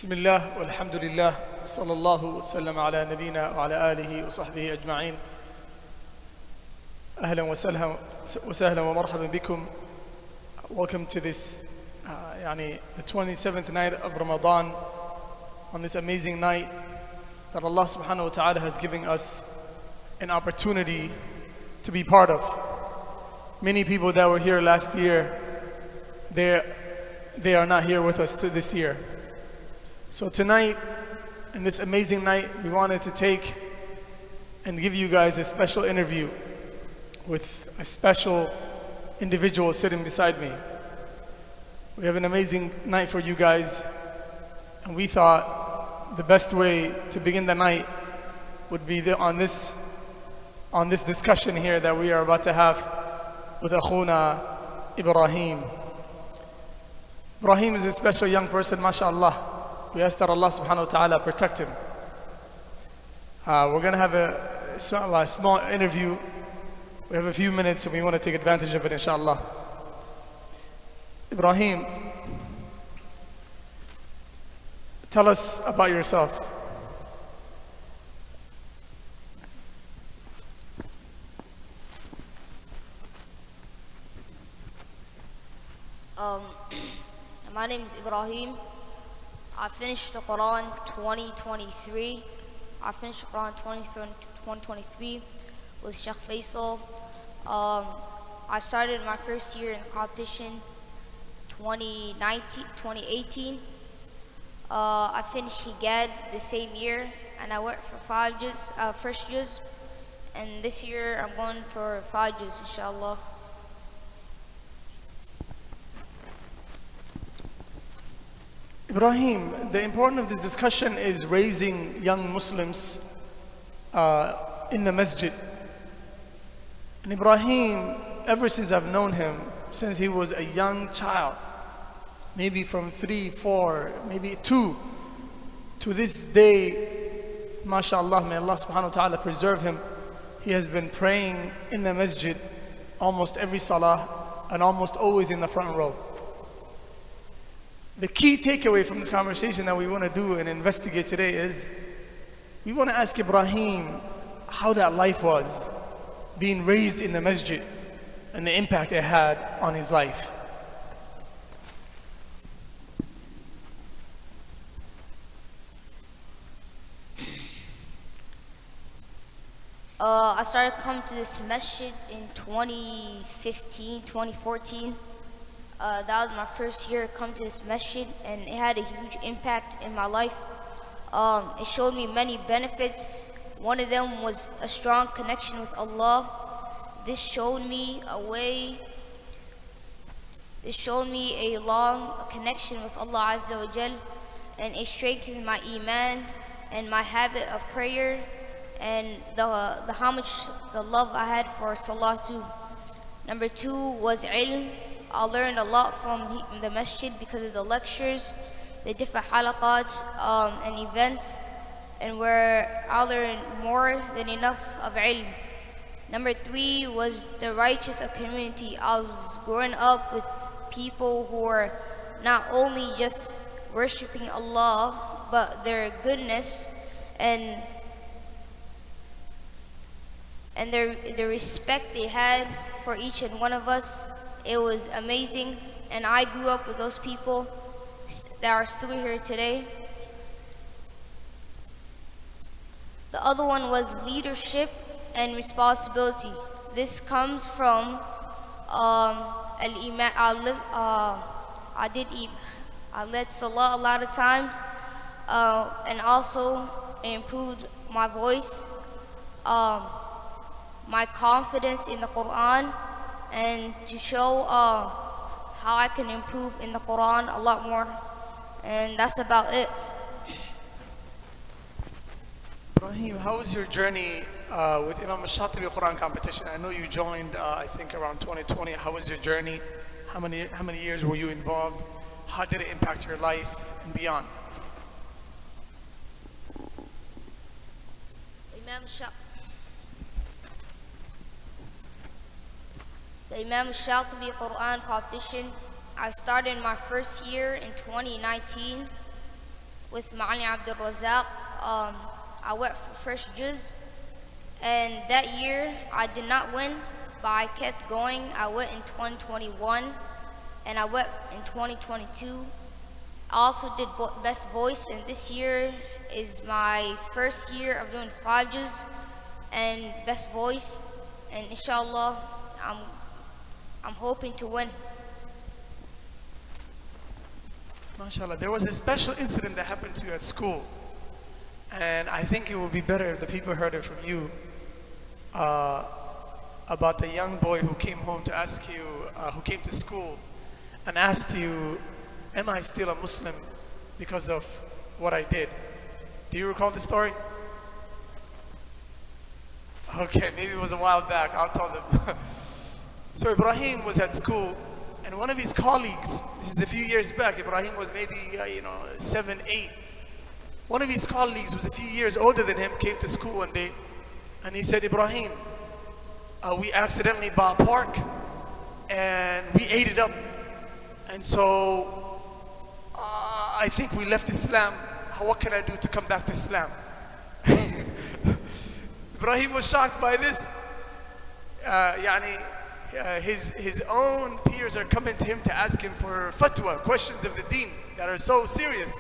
بسم الله والحمد لله صلى الله وسلم على نبينا وعلى آله وصحبه أجمعين. أهلا وسهلا ومرحبا بكم. Welcome to this the 27th night of Ramadan, on this amazing night that Allah subhanahu wa ta'ala has given us an opportunity to be part of. Many people that were here last year, they are not here with us this year. So tonight, in this amazing night, we wanted to take and give you guys a special interview with a special individual sitting beside me. We have an amazing night for you guys, and we thought the best way to begin the night would be on this discussion here that we are about to have with Akhuna Ibrahim. Ibrahim is a special young person, mashallah. We ask that Allah subhanahu wa ta'ala protect him. We're going to have a small interview. We have a few minutes, so we want to take advantage of it, inshallah. Ibrahim, tell us about yourself. My name is Ibrahim. I finished the Quran 2023. I finished the Quran 2023 with Sheikh Faisal. I started my first year in the competition 2018. I finished Higad the same year, and I went for first juz, and this year I'm going for 5 juz, inshallah. Ibrahim, the importance of this discussion is raising young Muslims in the Masjid. And Ibrahim, ever since I've known him, since he was a young child, maybe from 3, 4, maybe 2, to this day, mashallah, may Allah subhanahu wa ta'ala preserve him, he has been praying in the Masjid almost every salah and almost always in the front row. The key takeaway from this conversation that we want to do and investigate today is we want to ask Ibrahim how that life was, being raised in the Masjid, and the impact it had on his life. I started coming to this masjid in 2014. That was my first year coming to this masjid, and it had a huge impact in my life. It showed me many benefits. One of them was a strong connection with Allah. This showed me a long connection with Allah Azza wa Jal, and it strengthened my iman and my habit of prayer and the love I had for Salah too. Number 2 was ilm. I learned a lot from the masjid because of the lectures, the different halaqat and events, and where I learned more than enough of ilm. Number 3 was the righteous of community. I was growing up with people who were not only just worshipping Allah, but their goodness and the respect they had for each and one of us. It was amazing, and I grew up with those people that are still here today. The other one was leadership and responsibility. This comes from al-iman. I led Salah a lot of times, and also it improved my voice, my confidence in the Quran, and to show how I can improve in the Quran a lot more. And that's about it. Ibrahim, how was your journey with Imam al-Shatibi Quran competition? I know you joined, I think around 2020. How was your journey? How many years were you involved? How did it impact your life and beyond? The Imam al-Shatibi Quran competition, I started my first year in 2019 with Ma'ani Abdul Razak. I went for first juz, and that year I did not win, but I kept going. I went in 2021, and I went in 2022. I also did best voice, and this year is my first year of doing 5 juz and best voice, and inshallah I'm hoping to win. MashaAllah, there was a special incident that happened to you at school, and I think it would be better if the people heard it from you, about the young boy who came home to ask you, who came to school and asked you, am I still a Muslim because of what I did? Do you recall the story? Okay, maybe it was a while back, I'll tell them. So Ibrahim was at school, and one of his colleagues, this is a few years back, Ibrahim was maybe 7, 8. One of his colleagues was a few years older than him, came to school one day, and he said, Ibrahim, we accidentally bought pork, and we ate it up. And so, I think we left Islam. What can I do to come back to Islam? Ibrahim was shocked by this. His own peers are coming to him to ask him for fatwa, questions of the deen that are so serious.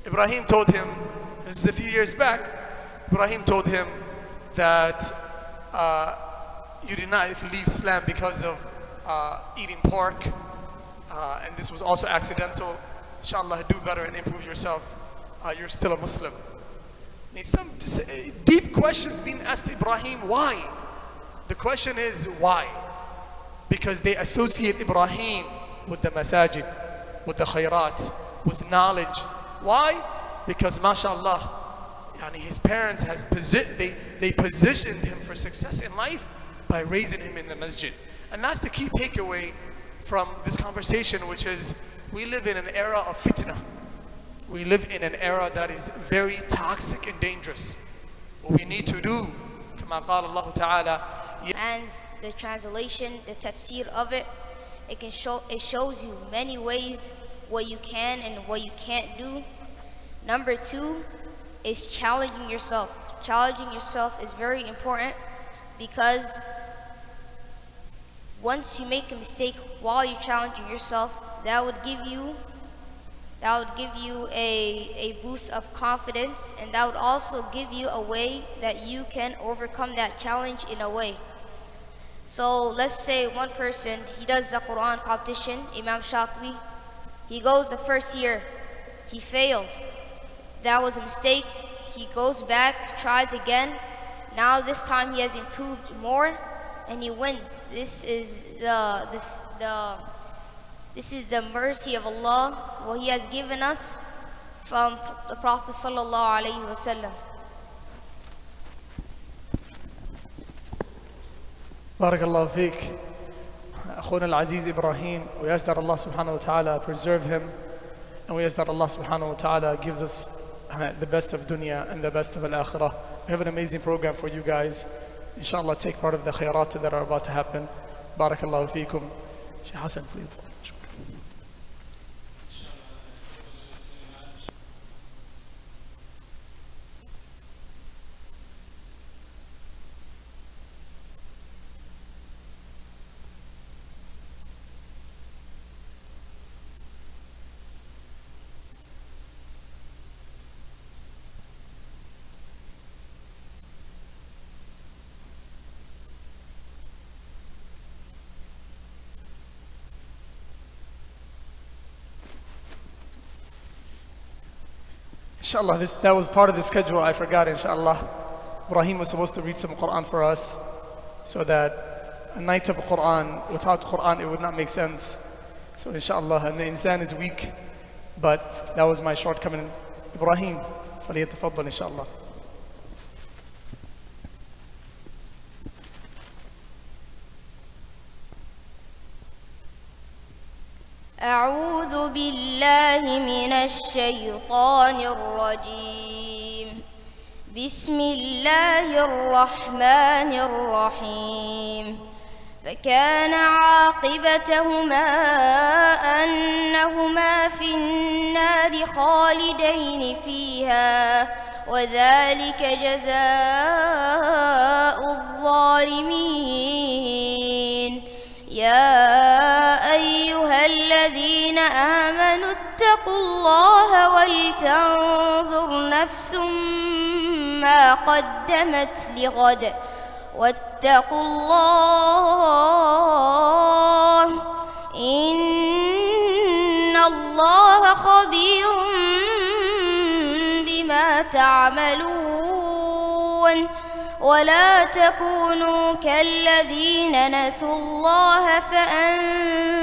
Ibrahim told him, this is a few years back, Ibrahim told him that you did not leave Islam because of eating pork, and this was also accidental. Inshallah, do better and improve yourself. You're still a Muslim. Some deep questions being asked to Ibrahim. Why? The question is why? Because they associate Ibrahim with the masajid, with the khairat, with knowledge. Why? Because mashallah, his parents they positioned him for success in life by raising him in the masjid. And that's the key takeaway from this conversation, which is we live in an era of fitna. We live in an era that is very toxic and dangerous. What we need to do, كما قال الله تعالى, and the translation, the tafsir of it, it shows you many ways what you can and what you can't do. Number 2 is challenging yourself. Challenging yourself is very important, because once you make a mistake while you're challenging yourself, that would give you a boost of confidence, and that would also give you a way that you can overcome that challenge in a way. So let's say one person, he does the Quran competition, Imam Shatibi, he goes the first year, he fails. That was a mistake. He goes back, tries again. Now this time he has improved more, and he wins. This is the mercy of Allah, what He has given us from the Prophet sallallahu alaihi wasallam. بارك الله فيك أخونا العزيز إبراهيم. We ask that Allah subhanahu wa ta'ala preserve him, and we ask that Allah subhanahu wa ta'ala gives us the best of dunya and the best of al-akhirah. We have an amazing program for you guys. Inshallah, take part of the khairat that are about to happen. بارك الله فيكم. Sheikh Hassan, please. Inshallah, that was part of the schedule. I forgot, inshallah. Ibrahim was supposed to read some Quran for us, so that a night of Quran, without Quran, it would not make sense. So inshallah, and the insan is weak, but that was my shortcoming. Ibrahim, فليتفضل inshallah. أعوذ بالله من الشيطان الرجيم. بسم الله الرحمن الرحيم. فكان عاقبتهما أنهما في النار خالدين فيها وذلك جزاء الظالمين. يا أيها الذين آمنوا اتقوا الله ولتنظر نفس ما قدمت لغد واتقوا الله إن الله خبير بما تعملون. ولا تكونوا كالذين نسوا الله فأنساهم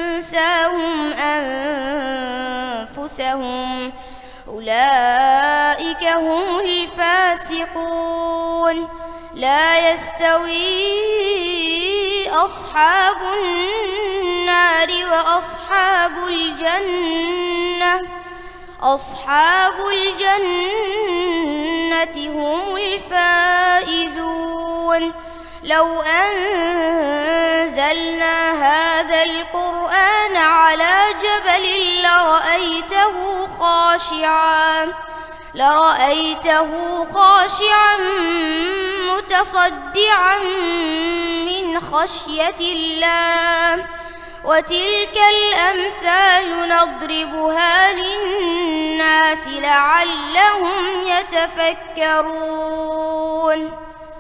أنفسهم أولئك هم الفاسقون. لا يستوي أصحاب النار وأصحاب الجنة أصحاب الجنة هم الفائزون. لو أنزلنا هذا القرآن على جبل لرأيته خاشعا متصدعا من خشية الله. وتلك الأمثال نضربها للناس لعلهم يتفكرون.